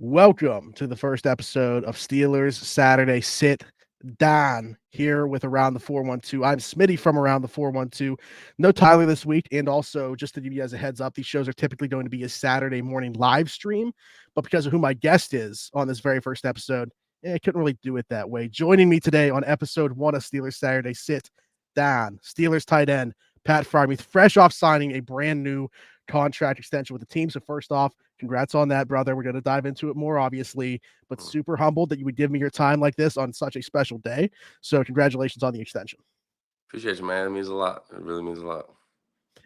Welcome to the first episode of Steelers Saturday SitDAHN here with Around the 412. I'm Smitty from Around the 412. No Tyler this week. And also, just to give you guys a heads up, these shows are typically going to be a Saturday morning live stream. But because of who my guest is on this very first episode, I couldn't really do it that way. Joining me today on episode 1 of Steelers Saturday SitDAHN, Steelers tight end Pat Freiermuth, fresh off signing a brand new contract extension with the team. So first off, congrats on that, brother. We're going to dive into it more, obviously, but super humbled that you would give me your time like this on such a special day. So congratulations on the extension. Appreciate you, man. It means a lot. It really means a lot.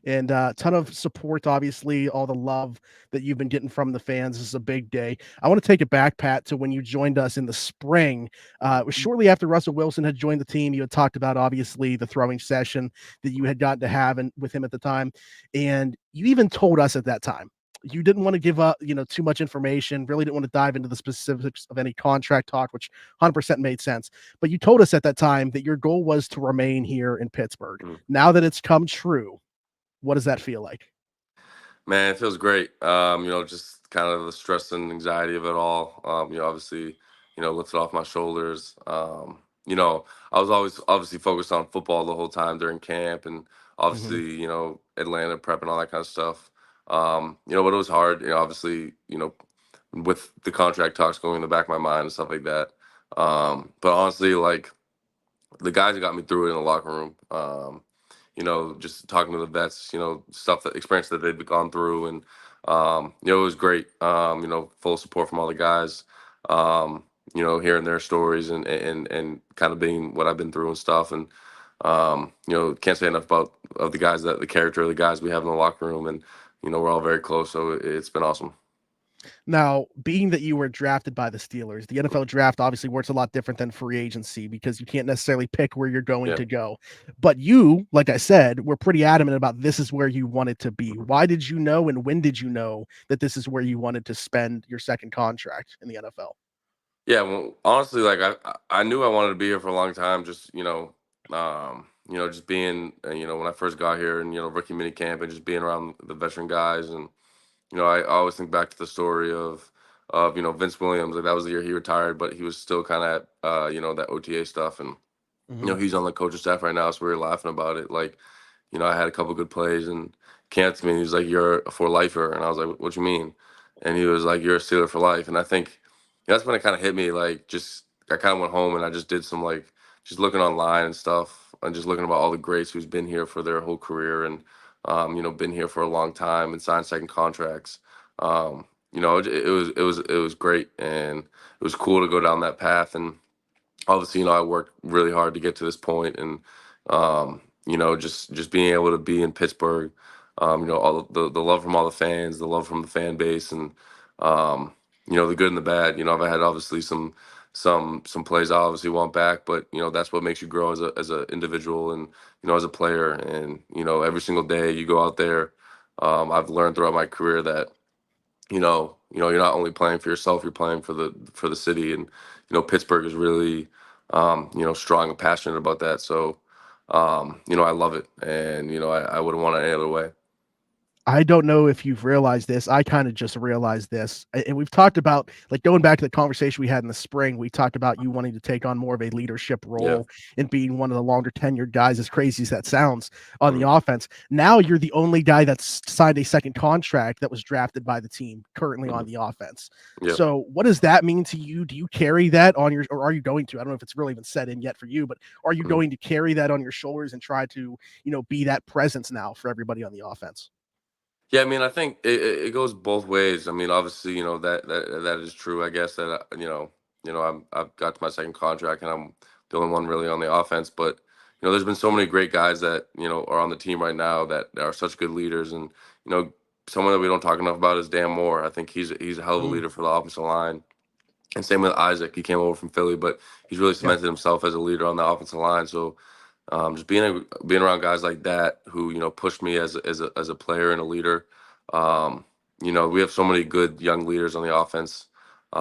And a ton of support, obviously, all the love that you've been getting from the fans. This is a big day. I want to take it back, Pat, to when you joined us in the spring. It was shortly after Russell Wilson had joined the team. You had talked about, obviously, the throwing session that you had gotten to have with him at the time. And you even told us at that time, you didn't want to give up, too much information, really didn't want to dive into the specifics of any contract talk, which 100% made sense. But you told us at that time that your goal was to remain here in Pittsburgh. Now that it's come true, what does that feel like? Man, it feels great. Just kind of the stress and anxiety of it all. Obviously, lifted off my shoulders. I was always obviously focused on football the whole time during camp and Mhm. obviously, Atlanta prep and all that kind of stuff. But it was hard, obviously, with the contract talks going in the back of my mind and stuff like that. But honestly, like the guys that got me through it in the locker room. Just talking to the vets, stuff that experience that they've gone through, and it was great. Full support from all the guys. Hearing their stories and kind of being what I've been through and stuff, and can't say enough about of the guys that the character of the guys we have in the locker room, and we're all very close, so it's been awesome. Now, being that you were drafted by the Steelers, the NFL draft obviously works a lot different than free agency because you can't necessarily pick where you're going Yeah. to go. But you, like I said, were pretty adamant about this is where you wanted to be. Why did you know and when did you know that this is where you wanted to spend your second contract in the NFL? Yeah, well, honestly, like I knew I wanted to be here for a long time. Just just being when I first got here and rookie mini camp and just being around the veteran guys and I always think back to the story of Vince Williams. Like that was the year he retired, but he was still kind of at that OTA stuff and Mhm. he's on the coaching staff right now, so we were laughing about it. Like I had a couple good plays and came up to me and he was like, "You're a for lifer," and I was like, "What you mean?" And he was like, "You're a Steeler for life." And I think that's when it kind of hit me. Like, just I kind of went home and I just did some like just looking online and stuff and just looking about all the greats who's been here for their whole career and been here for a long time and signed second contracts. It was great and it was cool to go down that path and obviously, I worked really hard to get to this point, and just being able to be in Pittsburgh, all the love from all the fans, the love from the fan base, and the good and the bad. I've had obviously some plays I obviously want back, but that's what makes you grow as a individual and as a player, and every single day you go out there. I've learned throughout my career that you're not only playing for yourself, you're playing for the city, and Pittsburgh is really, strong and passionate about that. So, I love it, and I wouldn't want it any other way. I don't know if you've realized this. I kind of just realized this. And we've talked about, like, going back to the conversation we had in the spring, we talked about you wanting to take on more of a leadership Yeah. role and being one of the longer tenured guys, as crazy as that sounds, on the Mhm. offense. Now you're the only guy that's signed a second contract that was drafted by the team currently on Mhm. the offense. Yeah. So what does that mean to you? Do you carry that on your, or are you going to? I don't know if it's really even set in yet for you, but are you Mhm. going to carry that on your shoulders and try to, be that presence now for everybody on the offense? Yeah, I mean, I think it goes both ways. I mean, obviously, that is true. I guess that I've got to my second contract, and I'm the only one really on the offense. But there's been so many great guys that are on the team right now that are such good leaders, and someone that we don't talk enough about is Dan Moore. I think he's a hell of a Mm, leader for the offensive line, and same with Isaac. He came over from Philly, but he's really yeah. cemented himself as a leader on the offensive line. So just being around guys like that who pushed me as a player and a leader. Um, we have so many good young leaders on the offense. That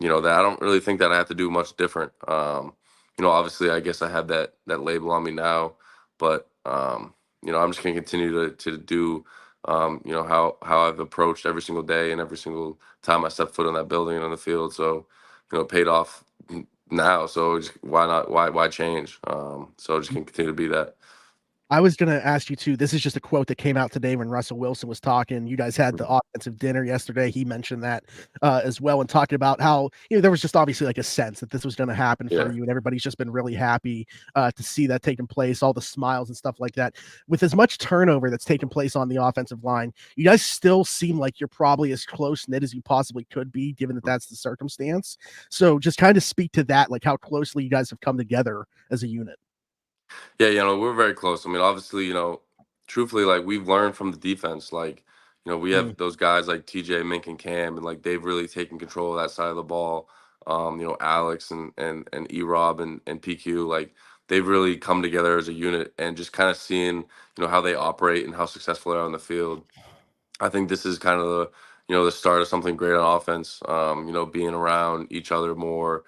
I don't really think that I have to do much different. Obviously, I guess I have that label on me now, but I'm just gonna continue to do. how I've approached every single day and every single time I step foot in that building and on the field. So, it paid off now. So just, why not? Why change? So just can continue to be that. I was going to ask you too. This is just a quote that came out today when Russell Wilson was talking. You guys had the Mhm. offensive dinner yesterday. He mentioned that as well, and talking about how there was just obviously like a sense that this was going to happen for Yeah. you, and everybody's just been really happy to see that taking place. All the smiles and stuff like that. With as much turnover that's taken place on the offensive line, you guys still seem like you're probably as close knit as you possibly could be, given that that's the circumstance. So just kind of speak to that, like how closely you guys have come together as a unit. Yeah, we're very close. I mean, obviously, truthfully, like we've learned from the defense. Like, we Mm, have those guys like TJ, Mink, and Cam, and like they've really taken control of that side of the ball. Alex and E Rob and PQ, like they've really come together as a unit and just kind of seeing, how they operate and how successful they are on the field. I think this is kind of the start of something great on offense. Being around each other more,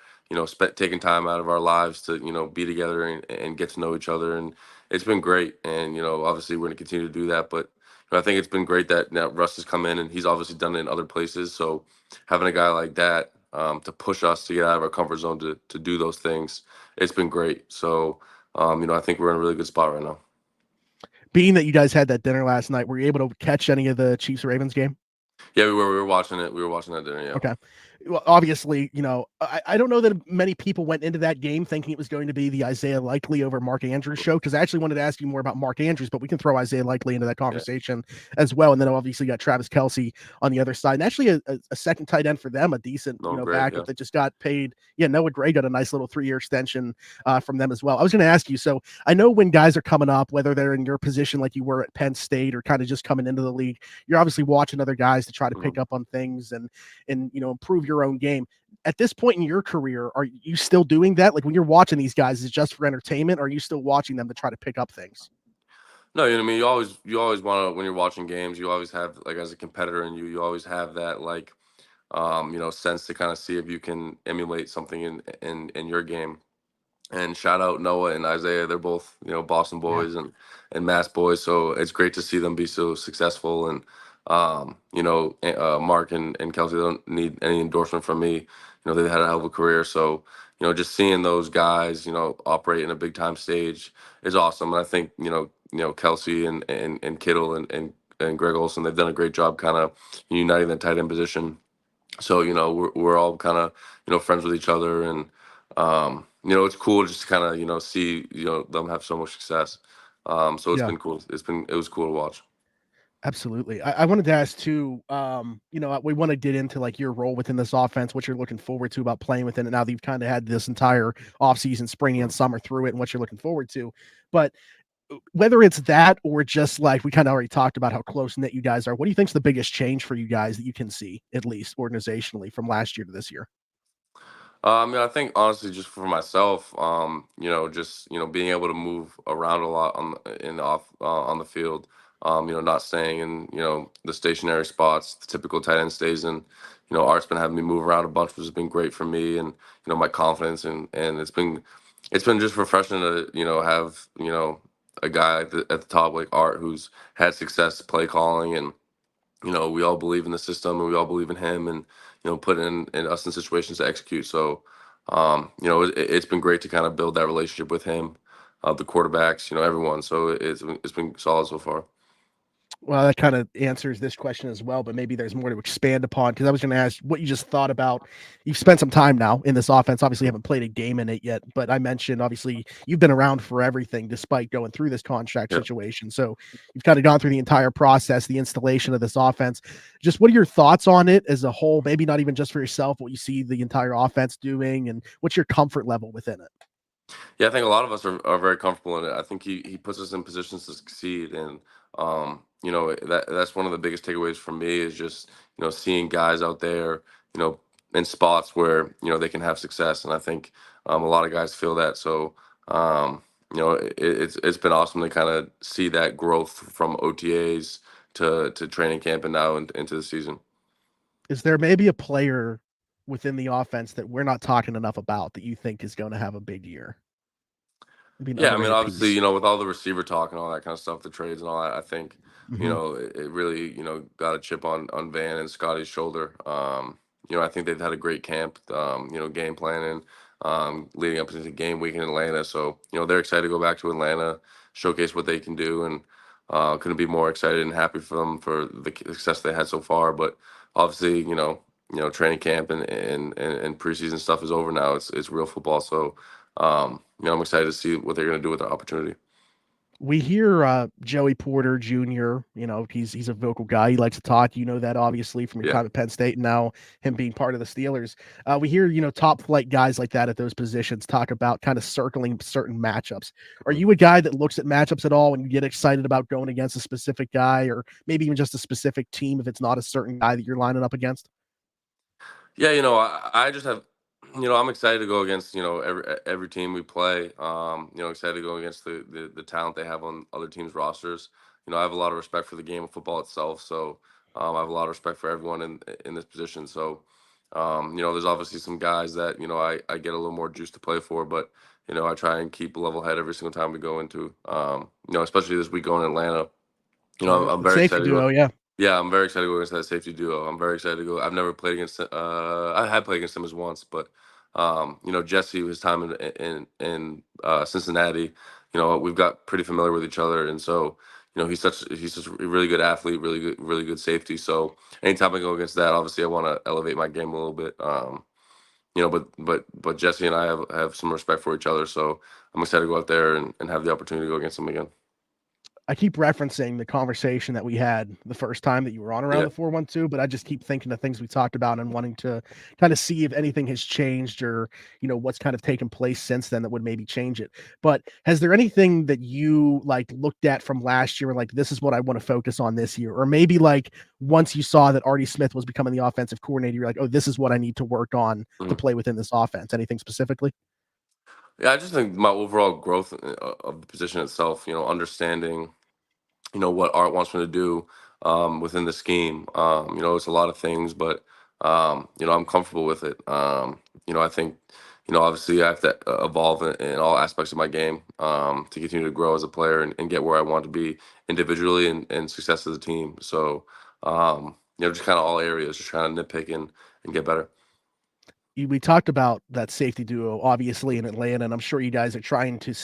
taking time out of our lives to, be together and get to know each other. And it's been great. And, obviously we're going to continue to do that. But I think it's been great that now Russ has come in and he's obviously done it in other places. So having a guy like that to push us to get out of our comfort zone to do those things, it's been great. So, I think we're in a really good spot right now. being that you guys had that dinner last night, were you able to catch any of the Chiefs Ravens game? Yeah, we were watching it. We were watching that dinner. Yeah. Okay. Well, obviously, I don't know that many people went into that game thinking it was going to be the Isaiah Likely over Mark Andrews show, because I actually wanted to ask you more about Mark Andrews, but we can throw Isaiah Likely into that Yeah. conversation as well. And then obviously got Travis Kelsey on the other side. And actually a second tight end for them, a decent, No, great. backup Yeah. that just got paid. Yeah, Noah Gray got a nice little 3-year extension from them as well. I was going to ask you, so I know when guys are coming up, whether they're in your position like you were at Penn State or kind of just coming into the league, you're obviously watching other guys to try to pick Mhm. up on things and improve your own game. At this point in your career, are you still doing that? Like when you're watching these guys, is it just for entertainment, or are you still watching them to try to pick up things? No, what I mean. You always want to when you're watching games. You always have like as a competitor, and you always have that like sense to kind of see if you can emulate something in your game. And shout out Noah and Isaiah. They're both, Boston Yeah. boys and Mass boys. So it's great to see them be so successful. And Mark and Kelsey don't need any endorsement from me. They've had a hell of a career. So just seeing those guys, operate in a big time stage is awesome. And I think Kelsey and Kittle and Greg Olson, they've done a great job kind of uniting the tight end position. So we're all kind of friends with each other, and it's cool just to kind of see them have so much success. So it's Yeah. been cool. It was cool to watch. Absolutely. I wanted to ask too, we want to get into like your role within this offense, what you're looking forward to about playing within it now that you've kind of had this entire offseason, spring and Mhm. summer through it, and what you're looking forward to. But whether it's that or just like we kind of already talked about how close knit you guys are, what do you think's the biggest change for you guys that you can see, at least organizationally, from last year to this year? I think honestly, just for myself, just being able to move around a lot on the field. Not staying in the stationary spots. The typical tight end stays in. Art's been having me move around a bunch, which has been great for me and my confidence and it's been just refreshing to have a guy at the top like Art who's had success play calling and we all believe in the system and we all believe in him and put in us in situations to execute. So it's been great to kind of build that relationship with him, the quarterbacks, everyone. So it's been solid so far. Well, that kind of answers this question as well, but maybe there's more to expand upon because I was going to ask what you just thought about. You've spent some time now in this offense. Obviously, you haven't played a game in it yet, but I mentioned obviously you've been around for everything despite going through this contract Yeah. situation. So you've kind of gone through the entire process, the installation of this offense. Just what are your thoughts on it as a whole? Maybe not even just for yourself, what you see the entire offense doing, and what's your comfort level within it? Yeah, I think a lot of us are very comfortable in it. I think he puts us in positions to succeed, and that's one of the biggest takeaways for me is just seeing guys out there, you know, in spots where they can have success, and I think a lot of guys feel that. So it's been awesome to kind of see that growth from OTAs to training camp and now into the season. Is there maybe a player within the offense that we're not talking enough about that you think is going to have a big year? It'd be an Yeah, I mean, underrated obviously, piece. with all the receiver talk and all that kind of stuff, the trades and all that, I think, Hmm. it really, got a chip on Van and Scotty's shoulder. I think they've had a great camp, game planning, leading up into game week in Atlanta. So, they're excited to go back to Atlanta, showcase what they can do, and couldn't be more excited and happy for them for the success they had so far. But obviously, training camp and preseason stuff is over now. It's real football. So, I'm excited to see what they're going to do with the opportunity. We hear Joey Porter Jr. He's a vocal guy. He likes to talk. You know that obviously from your Yeah. time at Penn State, and now him being part of the Steelers. We hear top flight guys like that at those positions talk about kind of circling certain matchups. Are Mhm. you a guy that looks at matchups at all when you get excited about going against a specific guy, or maybe even just a specific team if it's not a certain guy that you're lining up against? Yeah, I just have, I'm excited to go against, every team we play. Excited to go against the talent they have on other teams' rosters. I have a lot of respect for the game of football itself. So I have a lot of respect for everyone in this position. So, there's obviously some guys that, I get a little more juice to play for, but, I try and keep a level head every single time we go into, especially this week going to Atlanta. I'm The very safety excited to go. duo, yeah. Yeah, I'm very excited to go against that safety duo. I'm very excited to go. I've never played against. I had played against him as once, but Jesse, his time in Cincinnati, we've got pretty familiar with each other, and so he's such a really good athlete, really good safety. So anytime I go against that, obviously I want to elevate my game a little bit. But Jesse and I have some respect for each other, so I'm excited to go out there and have the opportunity to go against him again. I keep referencing the conversation that we had the first time that you were on around Yeah. the 412, but I just keep thinking of things we talked about and wanting to kind of see if anything has changed or, what's kind of taken place since then that would maybe change it. But has there anything that you like looked at from last year and like, this is what I want to focus on this year? Or maybe like once you saw that Artie Smith was becoming the offensive coordinator, you're like, oh, this is what I need to work on to Mhm. play within this offense. Anything specifically? Yeah, I just think my overall growth of the position itself, understanding, what Art wants me to do within the scheme. It's a lot of things, but I'm comfortable with it. I think, obviously I have to evolve in all aspects of my game to continue to grow as a player and get where I want to be individually and success as a team. So, just kind of all areas, just trying to nitpick and get better. We talked about that safety duo obviously in Atlanta, and I'm sure you guys are trying to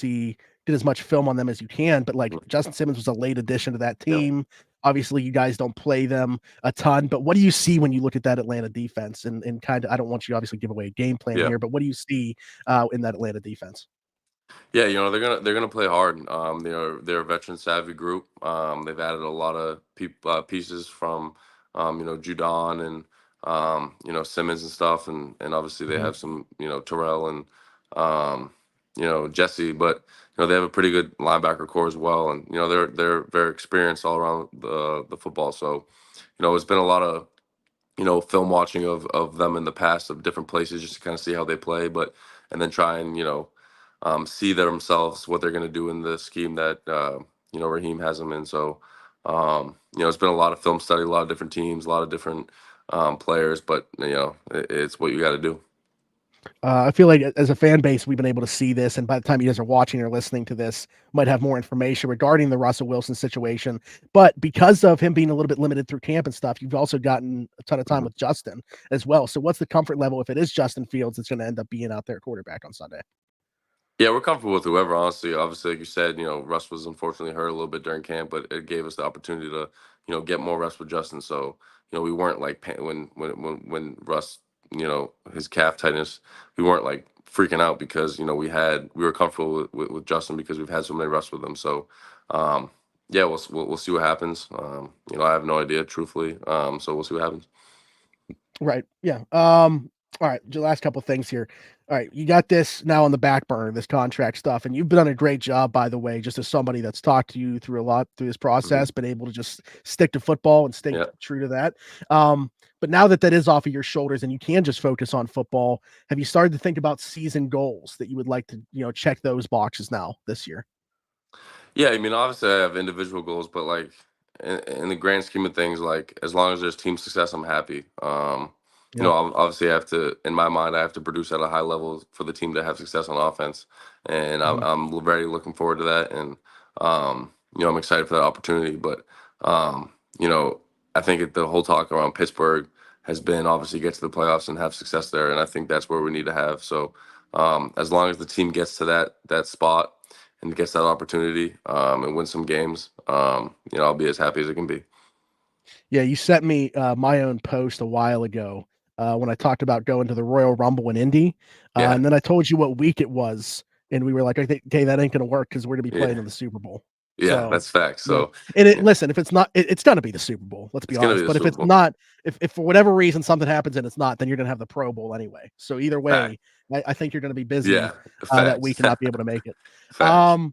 get as much film on them as you can. But like Mhm. Justin Simmons was a late addition to that Yeah. team. Obviously, you guys don't play them a ton, but what do you see when you look at that Atlanta defense? And kind of, I don't want you to obviously give away a game plan Yeah. here, but what do you see in that Atlanta defense? Yeah, they're gonna play hard. They're a veteran savvy group. They've added a lot of pieces from Judon and Simmons and stuff, and obviously they Mhm. have some Terrell and Jesse, but they have a pretty good linebacker core as well, and they're very experienced all around the football. So it's been a lot of film watching of them in the past of different places just to kind of see how they play, but and then try and see themselves what they're going to do in the scheme that Raheem has them in. So it's been a lot of film study, a lot of different teams, a lot of different players, but it's what you got to do. I feel like as a fan base, we've been able to see this, and by the time you guys are watching or listening to this, might have more information regarding the Russell Wilson situation. But because of him being a little bit limited through camp and stuff, you've also gotten a ton of time Mhm. with Justin as well. So, what's the comfort level if it is Justin Fields that's going to end up being out there quarterback on Sunday? Yeah, we're comfortable with whoever, honestly. Obviously, like you said, Russ was unfortunately hurt a little bit during camp, but it gave us the opportunity to, get more reps with Justin. So, we weren't like when Russ, his calf tightness, we weren't like freaking out because we were comfortable with Justin because we've had so many reps with him. So, yeah, we'll see what happens. I have no idea, truthfully. So we'll see what happens. Right. Yeah. All right. The last couple things here. All right. You got this now on the back burner, this contract stuff, and you've done a great job, by the way, just as somebody that's talked to you through a lot through this Hmm. process, been able to just stick to football and stay Yeah. true to that. But now that that is off of your shoulders and you can just focus on football, have you started to think about season goals that you would like to, check those boxes now this year? Yeah, I mean, obviously, I have individual goals, but like in the grand scheme of things, like as long as there's team success, I'm happy. you know, obviously I have to, in my mind, I have to produce at a high level for the team to have success on offense, and Mhm. I'm very looking forward to that, and you know, I'm excited for that opportunity. But you know, I think the whole talk around Pittsburgh has been obviously get to the playoffs and have success there, and I think that's where we need to have. So as long as the team gets to that spot and gets that opportunity and win some games, you know, I'll be as happy as it can be. Yeah, you sent me my own post a while ago when I talked about going to the Royal Rumble in Indy, Yeah, and then I told you what week it was, and we were like, "Okay, that ain't gonna work because we're gonna be playing yeah, in the Super Bowl." yeah. So, That's facts. yeah, So and yeah, listen, if it's not, it's gonna be the Super Bowl. Let's be it's gonna be honest. the But if Super it's Bowl. not, if for whatever reason something happens and it's not, then you're gonna have the Pro Bowl anyway. So either Fact. way, I think you're gonna be Yeah, busy that facts. week and not be able to make it. Facts.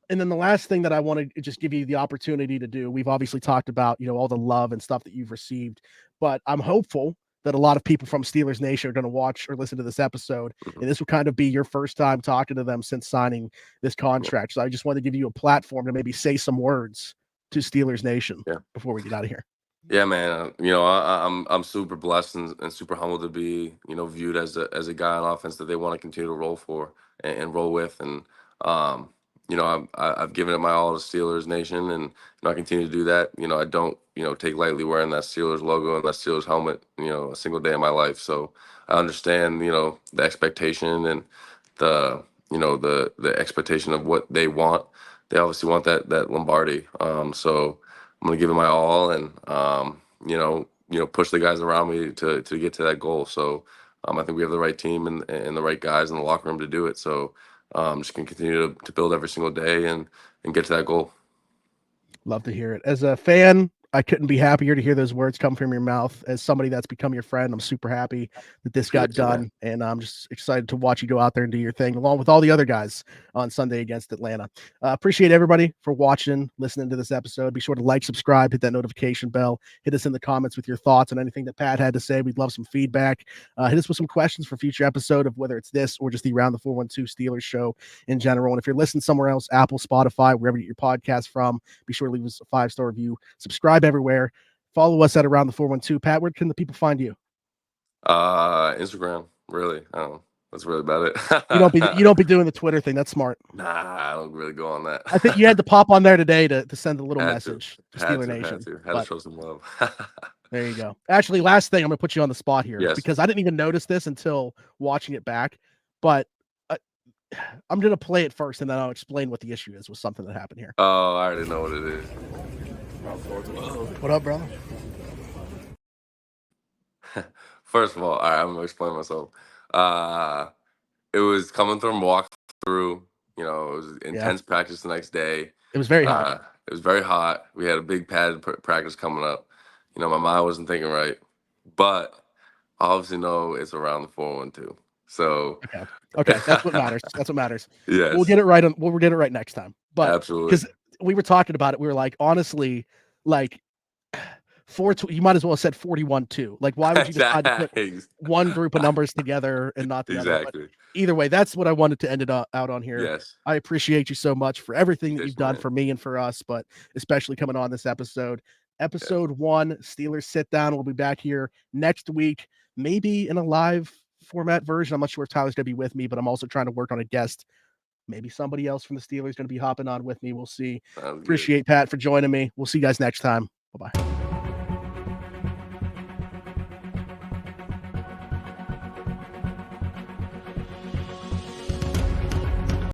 And then the last thing that I want to just give you the opportunity to do, we've obviously talked about, all the love and stuff that you've received, but I'm hopeful that a lot of people from Steelers Nation are going to watch or listen to this episode. Mhm. And this will kind of be your first time talking to them since signing this Yeah, contract. So I just want to give you a platform to maybe say some words to Steelers Nation yeah. before we get out of here. Yeah, man. You know, I'm super blessed and super humbled to be, you know, viewed as a guy on offense that they want to continue to roll for and roll with. And um, you know, I've given it my all to Steelers Nation, and I continue to do that. You know, I don't, you know, take lightly wearing that Steelers logo and that Steelers helmet, you know, a single day of my life. So I understand, you know, the expectation and the, you know, the expectation of what they want. They obviously want that Lombardi. So I'm gonna give it my all, and push the guys around me to get to that goal. So I think we have the right team and the right guys in the locker room to do it. So just gonna continue to build every single day and get to that goal. Love to hear it. As a fan, I couldn't be happier to hear those words come from your mouth. As somebody that's become your friend, I'm super happy that this got Appreciate you, man. done, and I'm just excited to watch you go out there and do your thing, along with all the other guys on Sunday against Atlanta. Appreciate everybody for watching, listening to this episode. Be sure to like, subscribe, hit that notification bell, hit us in the comments with your thoughts on anything that Pat had to say. We'd love some feedback. Hit us with some questions for future episode of whether it's this or just the Around the 412 Steelers show in general. And if you're listening somewhere else, Apple, Spotify, wherever you get your podcast from, be sure to leave us a 5-star review. Subscribe everywhere. Follow us at Around the 412. Pat, where can the people find you? Instagram, really. I don't know. That's really about You it. don't be doing the Twitter thing. That's smart. Nah, I don't really go on I think that. you had to pop on there today to send a little Had to, message to Steeler Nation. had to But show some love. there you go. Actually, last thing, I'm gonna put you on the spot here Yes. because I didn't even notice this until watching it back. But uh, I'm gonna play it first, and then I'll explain what the issue is with something that happened here. Oh, I already know what it is. What up, brother? First of all right, I'm gonna explain myself. Uh, it was coming from walk through. You know, it was Yeah, intense practice the next day. it was very hot. It was very hot. We had a big padded practice coming up. You know, my mind wasn't thinking right, but I obviously know it's around the 412. So, Okay. Okay. That's what matters. That's what matters. We'll yes, get it right we'll get it right next time. But absolutely. because we were talking about it, we were like, honestly, like you might as well have said 41-2. Like, why would you decide to put Ex- one group of numbers together and not the other? But exactly. either way, that's what I wanted to end it out on here. Yes. I appreciate you so much for everything that you've Yes, done man. for me and for us, but especially coming on this episode. Yes. Episode 1, Steelers Sit Down. We'll be back here next week, maybe in a live format version. I'm not sure if Tyler's going to be with me, but I'm also trying to work on a guest. Maybe somebody else from the Steelers going to be hopping on with me. We'll see. Sounds good. Appreciate Pat for joining me. We'll see you guys next time. Bye bye.